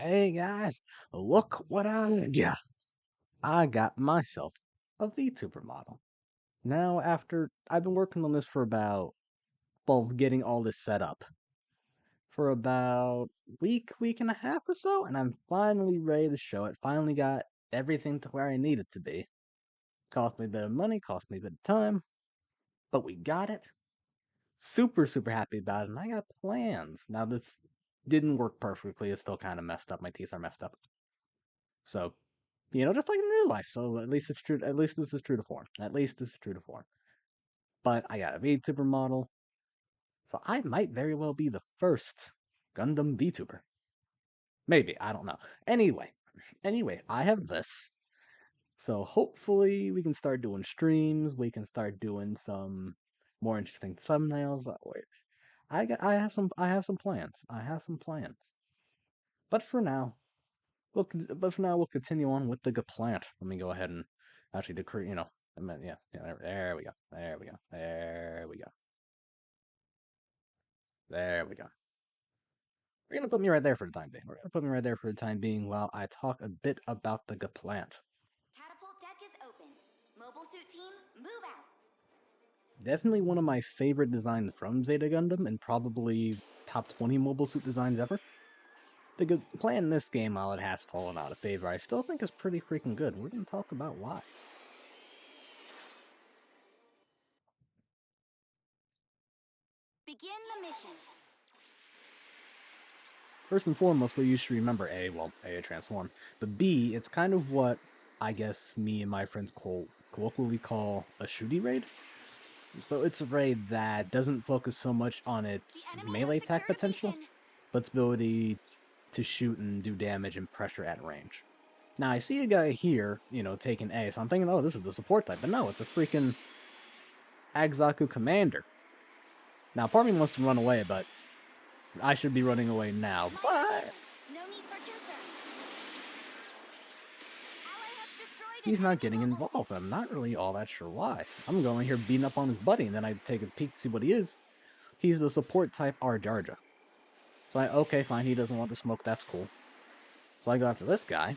Hey guys, look what I got. I got myself a VTuber model. Now, after I've been working on this for getting all this set up for about week and a half or so, and I'm finally ready to show it. Finally got everything to where I need it to be. Cost me a bit of money, cost me a bit of time, but we got it. Super happy about it, and I got plans. Now, this didn't work perfectly. It's still kind of messed up. My teeth are messed up. So, just like in real life. So at least it's true. At least this is true to form. At least this is true to form. But I got a VTuber model, so I might very well be the first Gundam VTuber. Maybe, I don't know. Anyway, I have this. So hopefully we can start doing streams. We can start doing some more interesting thumbnails. Wait, I have some plans. I have some plans. But for now, we'll continue on with the plant. Let me go ahead and actually decree. Yeah. There we go. There we go. There we go. There we go. We're gonna put me right there for the time being. We're gonna put me right there for the time being while I talk a bit about the plant. Catapult deck is open. Mobile suit team, move out. Definitely one of my favorite designs from Zeta Gundam, and probably top 20 mobile suit designs ever. The plant in this game, while it has fallen out of favor, I still think is pretty freaking good. We're gonna talk about why. Begin the mission. First and foremost, what you should remember, A, transform, but B, it's kind of what I guess me and my friends colloquially call a shooty raid. So it's a raid that doesn't focus so much on its melee attack potential, but its ability to shoot and do damage and pressure at range. Now I see a guy here, taking A, so I'm thinking, oh, this is the support type, but no, it's a freaking Agzaku commander. Now part of me wants to run away, but I should be running away now, but No need for concern. he's not getting involved. I'm not really all that sure why. I'm going here beating up on his buddy, and then I take a peek to see what he is. He's the support type Arjarja. So okay, fine, he doesn't want to smoke, that's cool. So I go after this guy.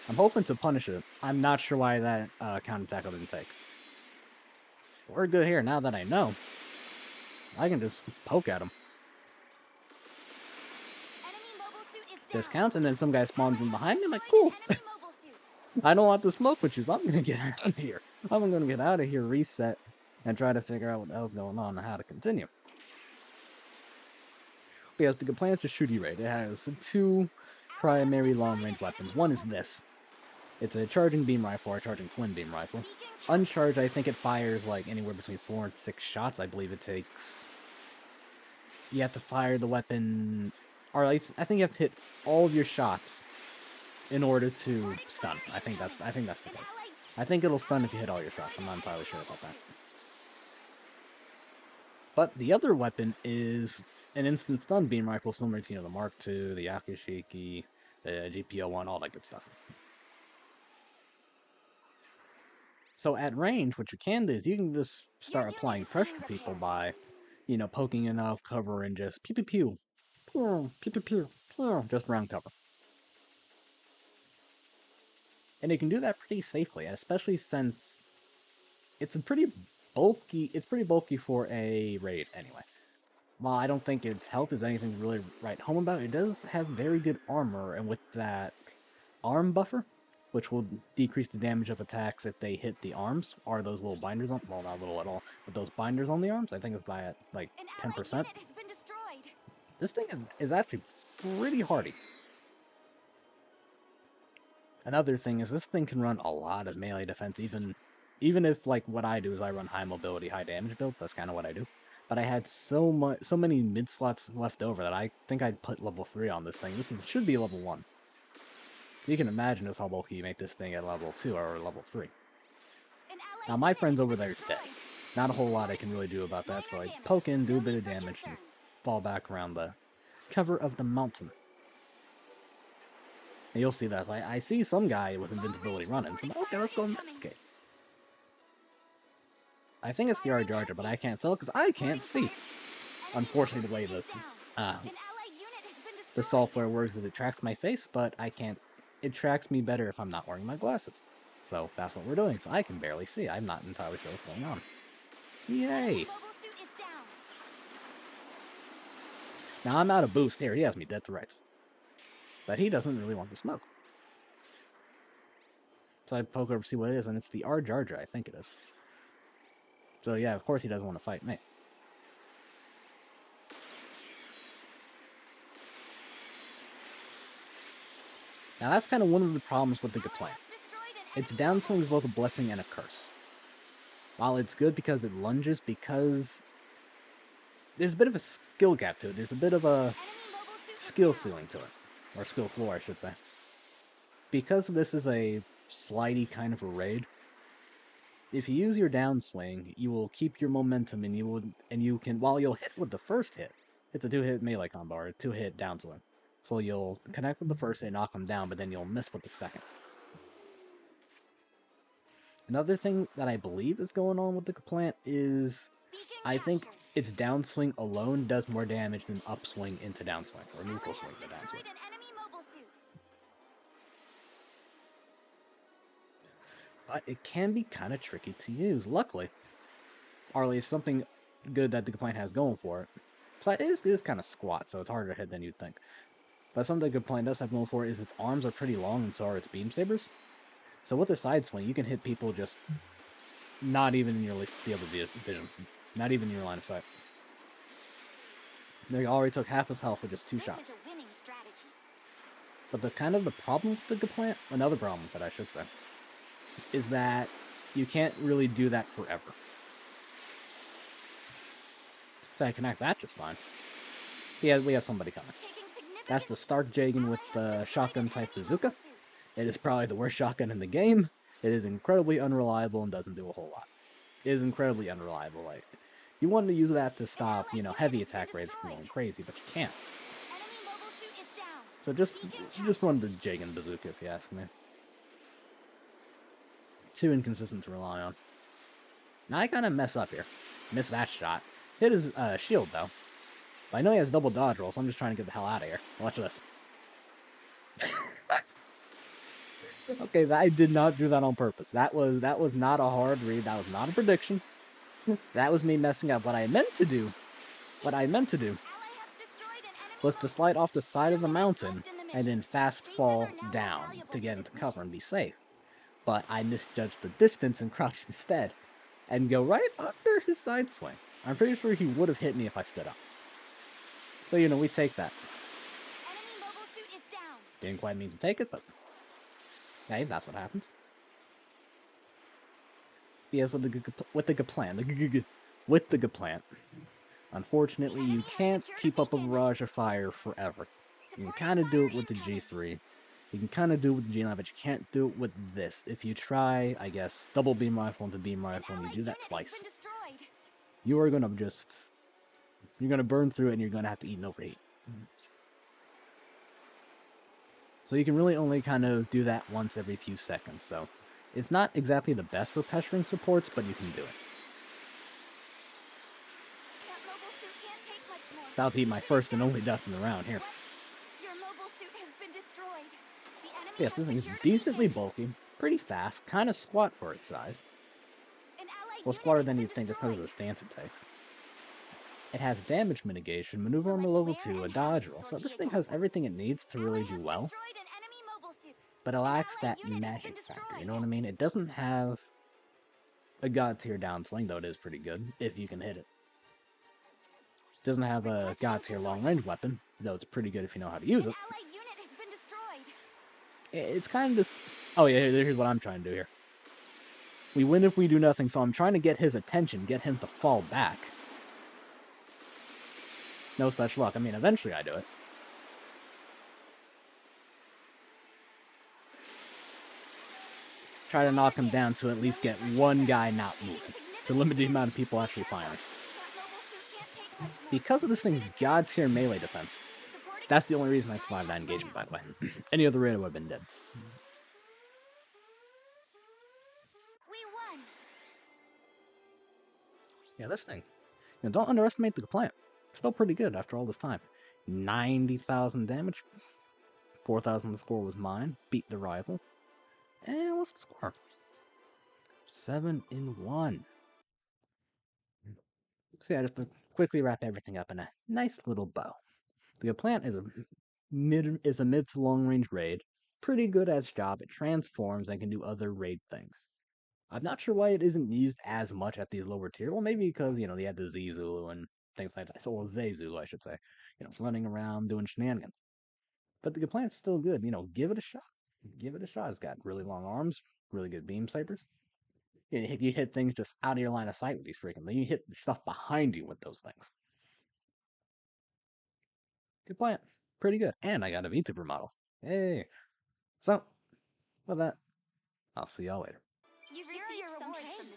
I'm hoping to punish it. I'm not sure why that counter-tackle didn't take. We're good here, now that I know. I can just poke at him. Discounts, and then some guy spawns in behind me. I'm like, cool. I don't want to smoke with you, so I'm gonna get out of here. I'm gonna get out of here, reset, and try to figure out what the hell's going on and how to continue. Because the plan is a shooty raid. It has two primary long-range weapons. One is this. It's a charging beam rifle or a charging twin beam rifle. Uncharged, I think it fires like anywhere between 4 and 6 shots. I believe it takes. You have to fire the weapon, or at least I think you have to hit all of your shots in order to stun. I think that's the case. I think it'll stun if you hit all your shots. I'm not entirely sure about that. But the other weapon is an instant stun beam rifle similar to the Mark II, the Yakushiki, the GPO-1, all that good stuff. So at range, what you can do is you can just start applying pressure to people by, poking enough cover and just pew pew pew, pew pew pew pew, pew, just around cover. And you can do that pretty safely, especially since it's pretty bulky for a raid anyway. While I don't think its health is anything to really write home about, it does have very good armor, and with that arm buffer, which will decrease the damage of attacks if they hit the arms, or those little binders on, well, not little at all, but those binders on the arms, I think it's by like 10%. This thing is actually pretty hardy. Another thing is this thing can run a lot of melee defense, even if like what I do is I run high mobility, high damage builds. That's kind of what I do. But I had so many mid slots left over that I think I'd put level 3 on this thing. Should be level 1. So you can imagine just how bulky you make this thing at level 2 or level 3. Now my friend's over there is dead. Not a whole lot I can really do about that, so I poke in, do a bit of damage, and fall back around the cover of the mountain. And you'll see that. I see some guy with invincibility running, so I'm like, okay, let's go investigate. I think it's the Arjarja, but I can't tell because I can't see. Unfortunately, the way the software works is it tracks my face, but I can't. It tracks me better if I'm not wearing my glasses. So that's what we're doing. So I can barely see. I'm not entirely sure what's going on. Yay! Mobile suit is down. Now I'm out of boost here. He has me dead to rights. But he doesn't really want to smoke. So I poke over to see what it is, and it's the R Jar Jar, I think it is. So yeah, of course he doesn't want to fight me. Now that's kind of one of the problems with the Geplant. Its downswing is both a blessing and a curse. While it's good because it lunges, because there's a bit of a skill gap to it. There's a bit of a skill ceiling to it. Or skill floor, I should say. Because this is a slidey kind of a raid, if you use your downswing, you will keep your momentum and you can, while you'll hit with the first hit, it's a 2-hit melee combo or a 2-hit downswing. So you'll connect with the first hit, knock them down, but then you'll miss with the second. Another thing that I believe is going on with the Plant is I think its downswing alone does more damage than upswing into downswing, or neutral swing into downswing. But it can be kind of tricky to use. Luckily, or at least something good that the Plant has going for it. So it is kind of squat, so it's harder to hit than you'd think. But something the Plant does have going for it is its arms are pretty long, and so are its beam sabers. So with the side swing, you can hit people just not even in your field of vision, not even in your line of sight. They already took half his health with just 2 shots. But the problem with the Plant, another problem with it, I should say, is that you can't really do that forever. So I connect that just fine. Yeah, we have somebody coming. That's the Stark Jagan with the shotgun type bazooka. It is probably the worst shotgun in the game. It is incredibly unreliable and doesn't do a whole lot. It is incredibly unreliable. Like, you want to use that to stop, heavy attack raids from going crazy, but you can't. So just run the Jagan bazooka if you ask me. Too inconsistent to rely on. Now I kind of mess up here. Miss that shot. Hit his shield though. But I know he has double dodge roll, so I'm just trying to get the hell out of here. Watch this. Okay, I did not do that on purpose. That was not a hard read. That was not a prediction. That was me messing up. What I meant to do was to slide off the side of the mountain and then fast fall down to get into cover and be safe. But I misjudged the distance and crouched instead, and go right under his side swing. I'm pretty sure he would have hit me if I stood up. So, we take that. Didn't quite mean to take it, but hey, that's what happened. Yes, with the Geplant. Unfortunately, you can't keep up a barrage of fire forever. You can kind of do it with the G3. You can kind of do it with the G9, but you can't do it with this. If you try, I guess, double beam rifle into beam rifle, and you do that twice, you are gonna you're gonna burn through it, and you're gonna have to eat an overheat. So you can really only kind of do that once every few seconds. So it's not exactly the best for pestering supports, but you can do it. About to eat my first and only death in the round here. Yes, this thing is decently bulky, pretty fast, kind of squat for its size. Well, squatter than you'd think just because of the stance it takes. It has damage mitigation, maneuver armor level 2, a dodge roll, so this thing has everything it needs to really do well. But it lacks that magic factor, you know what I mean? It doesn't have a god tier downswing, though it is pretty good, if you can hit it. It doesn't have a god tier long range weapon, though it's pretty good if you know how to use it. It's kind of this... Oh yeah, here's what I'm trying to do here. We win if we do nothing, so I'm trying to get his attention, get him to fall back. No such luck. I mean, eventually I do it. Try to knock him down to at least get one guy not moving, to limit the amount of people actually firing. Because of this thing's god tier melee defense, that's the only reason I survived that engagement, by the way. Any other raid I would have been dead. Yeah, this thing. Don't underestimate the Plant. Still pretty good after all this time. 90,000 damage. 4,000 the score was mine. Beat the rival. And what's the score? 7-1. So yeah, just to quickly wrap everything up in a nice little bow. The plant is a mid to long range raid. Pretty good at its job. It transforms and can do other raid things. I'm not sure why it isn't used as much at these lower tier. Well, maybe because they had the Z Zulu and things like that. So well, Zay Zulu, I should say. Running around doing shenanigans. But the plant's still good. Give it a shot. Give it a shot. It's got really long arms, really good beam sabers. If you hit things just out of your line of sight with these freaking, then you hit stuff behind you with those things. Good plant. Pretty good. And I got a VTuber model. Hey. So, with that, I'll see y'all later. You've received some trades.